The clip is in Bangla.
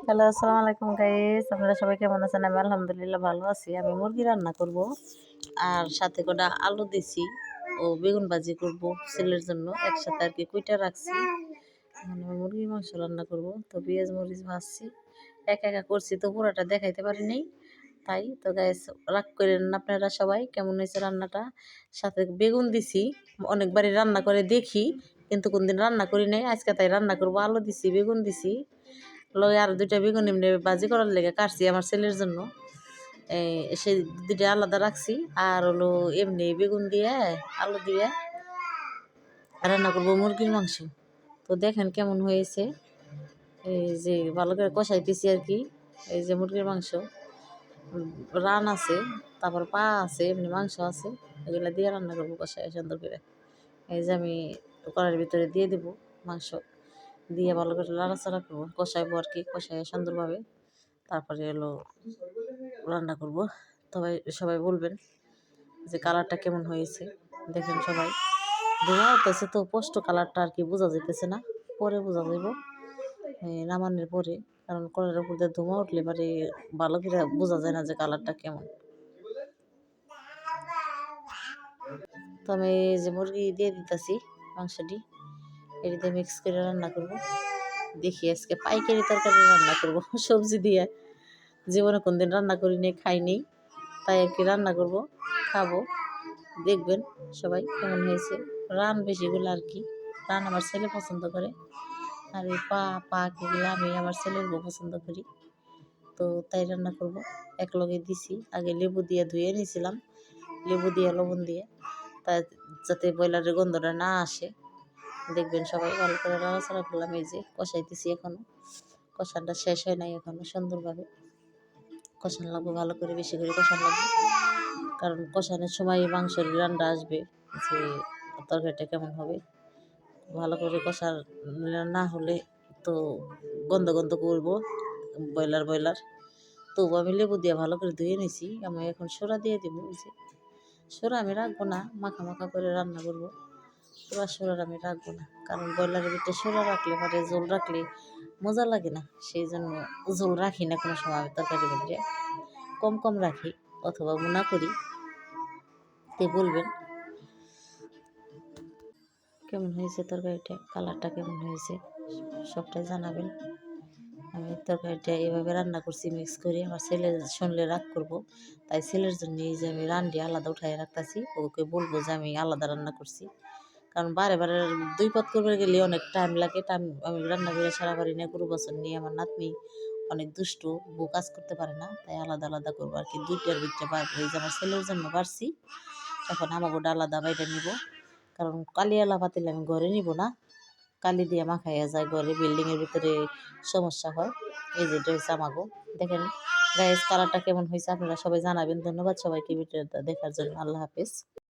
হ্যালো, আসসালামু আলাইকুম গাইস। আপনারা সবাই কেমন আছেন? আমি আলহামদুলিল্লাহ ভালো আছি। আমি মুরগি রান্না করব আর সাথে কটা আলু দিছি ও বেগুন ভাজি করব ছেলের জন্য। একসাথে আর কি কুইটা রাখছি। মানে মুরগির মাংস রান্না করব, তো পেঁয়াজ মরিচ ভাজছি। একা একা করছি তো পুরোটা দেখাইতে পারি নাই। তাই তো গাইস, রাগ করেন না আপনারা সবাই। কেমন হয়েছে রান্নাটা? সাথে বেগুন দিছি, অনেকবারই রান্না করে দেখি কিন্তু কোনদিন রান্না করি নাই। আজকে তাই রান্না করব। আলু দিছি, বেগুন দিছি, লগে আর দুইটা বেগুন এমনি ভাজি করার লেগে কাটছি আমার ছেলের জন্য। সে দুইটা আলাদা রাখছি। আর হলো এমনি বেগুন দিয়ে আলু দিয়ে রান্না করবো মুরগির মাংস। তো দেখেন কেমন হয়েছে। এই যে ভালো করে কষাইতেছি আর কি। এই যে মুরগির মাংস, রান আছে, তারপর পা আছে, এমনি মাংস আছে, এগুলো দিয়ে রান্না করবো কষাই সুন্দর করে। এই যে আমি কড়াইয়ের ভিতরে দিয়ে দেবো মাংস, দিয়ে ভালো করে নাড়াচাড়া করবো, কষাইবো আর কি, কষাই সুন্দরভাবে। তারপরে এলো রান্না করব। তবে সবাই বলবেন যে কালারটা কেমন হয়েছে। দেখেন সবাই, ধোঁয়া উঠতেছে তো স্পষ্ট কালারটা আর কি বোঝা যাইতেছে না, পরে বোঝা যাইব নামানোর পরে। কারণ কড়াইয়ের উপর দিয়ে ধোঁয়া উঠলে পরে ভালো করে বোঝা যায় না যে কালারটা কেমন। তো আমি এই যে মুরগি দিয়ে দিতেছি মাংসটি, এটিতে মিক্স করে রান্না করব। দেখি আজকে পাইকারি তরকারি রান্না করব সবজি দিয়ে। জীবনে কোনদিন রান্না করি নেই, খাই নেই, তাই আর কি রান্না করব, খাবো। দেখবেন সবাই কেমন হয়েছে। রান বেশিগুলো আর কি, রান আমার ছেলে পছন্দ করে। আর এই পা এগুলো আমি আমার ছেলের বউ পছন্দ করি। তো তাই রান্না করব। এক লগে দিছি, আগে লেবু দিয়ে ধুয়ে নিয়েছিলাম, লেবু দিয়ে লবণ দিয়ে, তা যাতে ব্রয়লারের গন্ধটা না আসে। দেখবেন সবাই ভালো করে নাড়াচাড়া করলাম। এই যে কষাইতেছি এখনো, কষানটা শেষ হয় নাই এখনো। সুন্দরভাবে কষান লাগবে, ভালো করে বেশি করে কষান লাগবে। কারণ কষানোর সময় মাংসের গ্রানটা আসবে যে তরকারিটা কেমন হবে। ভালো করে কষা না হলে তো গন্ধ গন্ধ করবো ব্রয়লার। তবু আমি লেবু দিয়ে ভালো করে ধুয়ে নিয়েছি। আমি এখন সোড়া দিয়ে দেবো। এই যে সোড়া আমি রাখবো না, মাখা মাখা করে রান্না করবো। পুরা সোড়া আমি রাখবো না, কারণ ব্রয়লারের ভিতরে সোড়া রাখলে পরে ঝোল রাখলে মজা লাগে না। সেই জন্য ঝোল রাখি না কোনো সময়। আমি তরকারির ভিতরে কম কম রাখি অথবা মুনা করি। তে বলবেন কেমন হয়েছে তরকারিটা, কালারটা কেমন হয়েছে, সবটাই জানাবেন। আমি তরকারিটা এভাবে রান্না করছি মিক্স করে। আমার ছেলে শুনলে রাগ করবো, তাই ছেলের জন্য এই যে আমি রান্ডি আলাদা উঠাই রাখতেছি। ওকে বলবো যে আমি আলাদা রান্না করছি, কারণ বারে বারে দুই পাত করবে গেলে অনেক টাইম লাগে। আমি রান্না করে সারা বাড়ি নিয়ে গরু বছর নিয়ে, আমার নাতনি অনেক দুষ্টু, বউ কাজ করতে পারে না, তাই আলাদা আলাদা করবো আর কি। দুইটার ভিতরে বাড়বো। এই যে আমার ছেলের জন্য বাড়ছি, এখন আমাকে আলাদা বাইরে নিব। কারণ কালিয়ালা পাতিলে আমি ঘরে নিব না, কালি দিয়ে মাখাইয়া যায় ঘরে, বিল্ডিংয়ের ভিতরে সমস্যা হয়। এই যে হয়েছে আমাগো। দেখেন গাইস, কালারটা কেমন হয়েছে আপনারা সবাই জানাবেন। ধন্যবাদ সবাইকে ভিডিওটা দেখার জন্য। আল্লাহ হাফেজ।